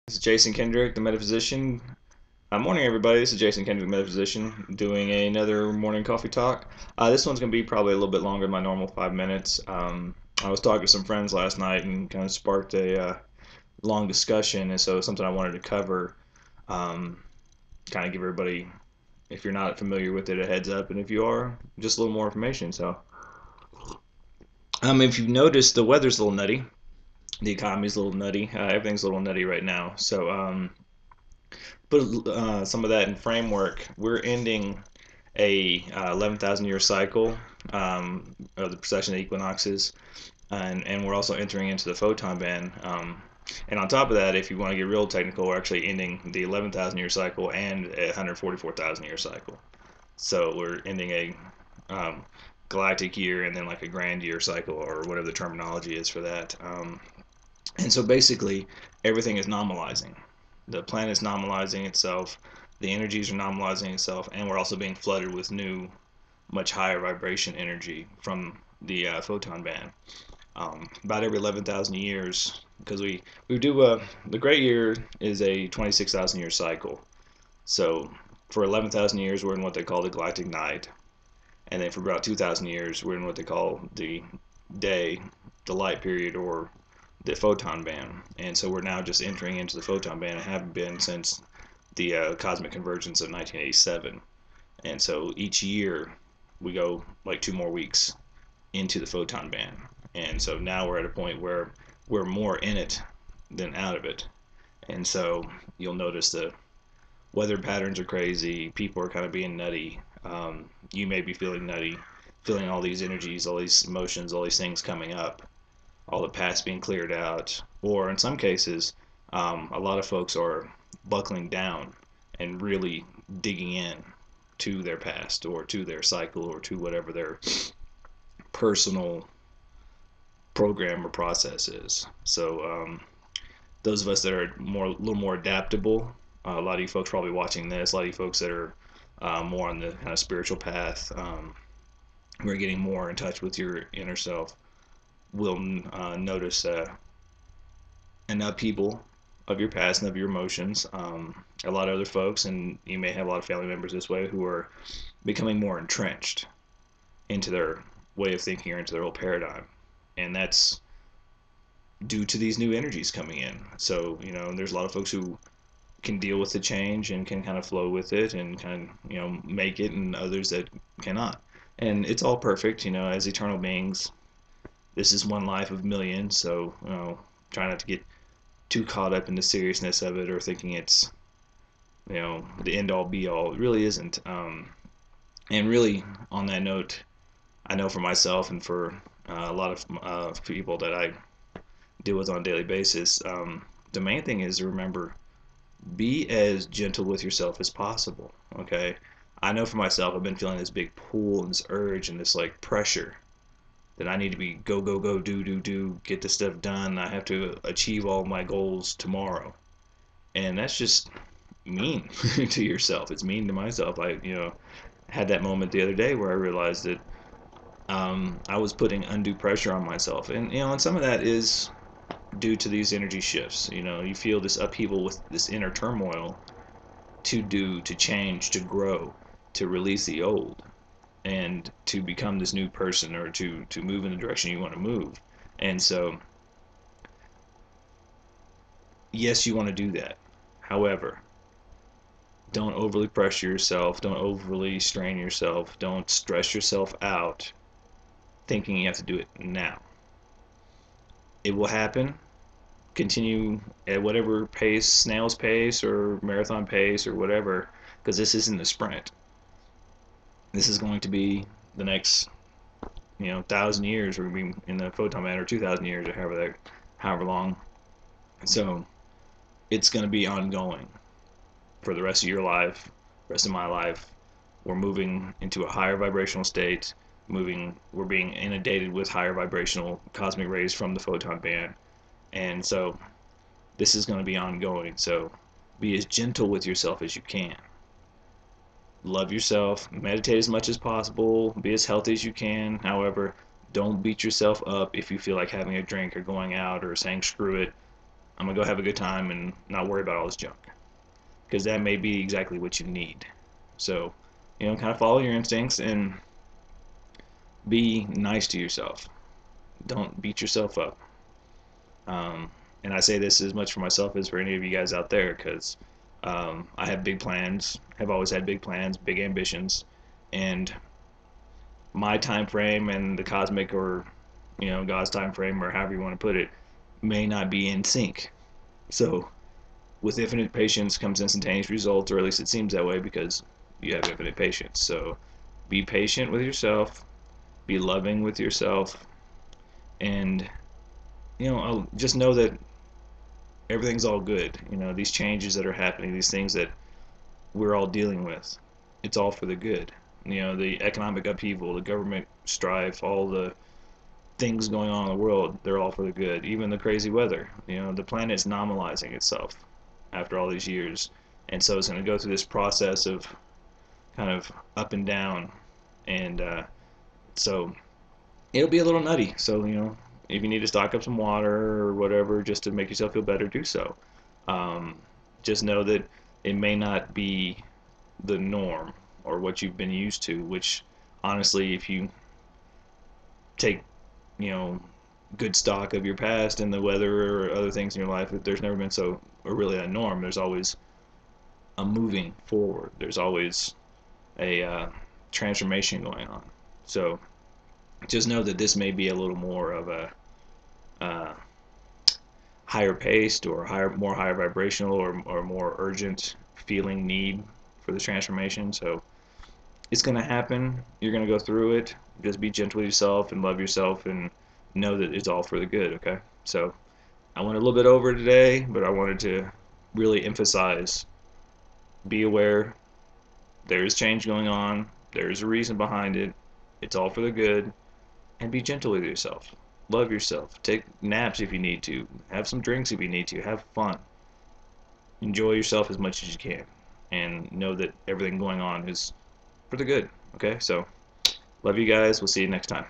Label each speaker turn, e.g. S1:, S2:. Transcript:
S1: This is Jason Kendrick, the metaphysician. Morning, everybody. This is Jason Kendrick, the metaphysician, doing another morning coffee talk. This one's going to be probably a little bit longer than my normal 5 minutes. I was talking to some friends last night and kind of sparked a long discussion, and so it's something I wanted to cover. Um, Kind of give everybody, if you're not familiar with it, a heads up, and if you are, just a little more information. If you've noticed, the weather's a little nutty. The economy's a little nutty. Everything's a little nutty right now. Put some of that in framework. We're ending a 11,000 year cycle of the precession of equinoxes, and we're also entering into the photon band. And on top of that, if you want to get real technical, we're actually ending the 11,000 year cycle and a 144,000 year cycle. So we're ending a galactic year and then like a grand year cycle, or whatever the terminology is for that. And so basically, everything is normalizing. The planet is normalizing itself, the energies are normalizing itself, and we're also being flooded with new, much higher vibration energy from the photon band. About every 11,000 years, because we do the great year is a 26,000 year cycle. So for 11,000 years, we're in what they call the galactic night, and then for about 2,000 years, we're in what they call the day, the light period, or the photon band. And so we're now just entering into the photon band and have been since the cosmic convergence of 1987. And so each year we go like 2 more weeks into the photon band. And so now we're at a point where we're more in it than out of it. And so you'll notice the weather patterns are crazy. People are kind of being nutty. You may be feeling nutty, feeling all these energies, all these emotions, all these things coming up, all the past being cleared out, or in some cases, a lot of folks are buckling down and really digging in to their past or to their cycle or to whatever their personal program or process is. So those of us that are a little more adaptable, a lot of you folks probably watching this, a lot of you folks that are more on the kind of spiritual path, we're getting more in touch with your inner self, will notice an upheaval of your past and of your emotions. A lot of other folks, and you may have a lot of family members this way, who are becoming more entrenched into their way of thinking or into their whole paradigm. And that's due to these new energies coming in. So, there's a lot of folks who can deal with the change and can kind of flow with it and kind of, make it, and others that cannot. And it's all perfect, as eternal beings. This is one life of millions, so, try not to get too caught up in the seriousness of it or thinking it's the end all be all. It really isn't. And really, on that note, I know for myself and for a lot of people that I deal with on a daily basis, the main thing is to remember, be as gentle with yourself as possible. Okay, I know for myself, I've been feeling this big pull and this urge and this like pressure that I need to be go go go do get this stuff done. I have to achieve all my goals tomorrow, and that's just mean to yourself. It's mean to myself. I had that moment the other day where I realized that I was putting undue pressure on myself, and some of that is due to these energy shifts. You feel this upheaval with this inner turmoil to change, to grow, to release the old, and to become this new person, or to move in the direction you want to move. And so, yes, you want to do that. However, don't overly pressure yourself, don't overly strain yourself, don't stress yourself out thinking you have to do it now. It will happen. Continue at whatever pace, snail's pace or marathon pace or whatever, because this isn't a sprint. This is going to be the next 1,000 years. We're going to be in the photon band, or 2,000 years, or however long. So it's going to be ongoing for the rest of your life, rest of my life. We're moving into a higher vibrational state. We're being inundated with higher vibrational cosmic rays from the photon band, and so this is going to be ongoing. So be as gentle with yourself as you can. Love yourself, meditate as much as possible, be as healthy as you can. However, don't beat yourself up if you feel like having a drink or going out or saying screw it. I'm gonna go have a good time and not worry about all this junk, because that may be exactly what you need. So, kind of follow your instincts and be nice to yourself. Don't beat yourself up. Um, and I say this as much for myself as for any of you guys out there, because I have big plans, have always had big plans, big ambitions, and my time frame and the cosmic, or God's time frame, or however you want to put it, may not be in sync. So with infinite patience comes instantaneous results, or at least it seems that way, because you have infinite patience. So be patient with yourself, be loving with yourself, and just know that everything's all good. These changes that are happening, these things that we're all dealing with, it's all for the good. The economic upheaval, the government strife, all the things going on in the world, they're all for the good. Even the crazy weather, the planet's normalizing itself after all these years, and so it's going to go through this process of kind of up and down, and so it'll be a little nutty. So if you need to stock up some water or whatever just to make yourself feel better, do so. Um, just know that it may not be the norm or what you've been used to, which honestly, if you take you know good stock of your past and the weather or other things in your life, there's never been so, or really, a norm. There's always a moving forward. There's always a transformation going on. So just know that this may be a little more of a uh, higher paced, or more higher vibrational, or more urgent feeling need for this transformation. So it's going to happen. You're going to go through it. Just be gentle with yourself and love yourself, and know that it's all for the good. Okay. So I went a little bit over today, but I wanted to really emphasize: be aware. There is change going on. There is a reason behind it. It's all for the good. And be gentle with yourself. Love yourself. Take naps if you need to. Have some drinks if you need to. Have fun. Enjoy yourself as much as you can. And know that everything going on is for the good. Okay? So, love you guys. We'll see you next time.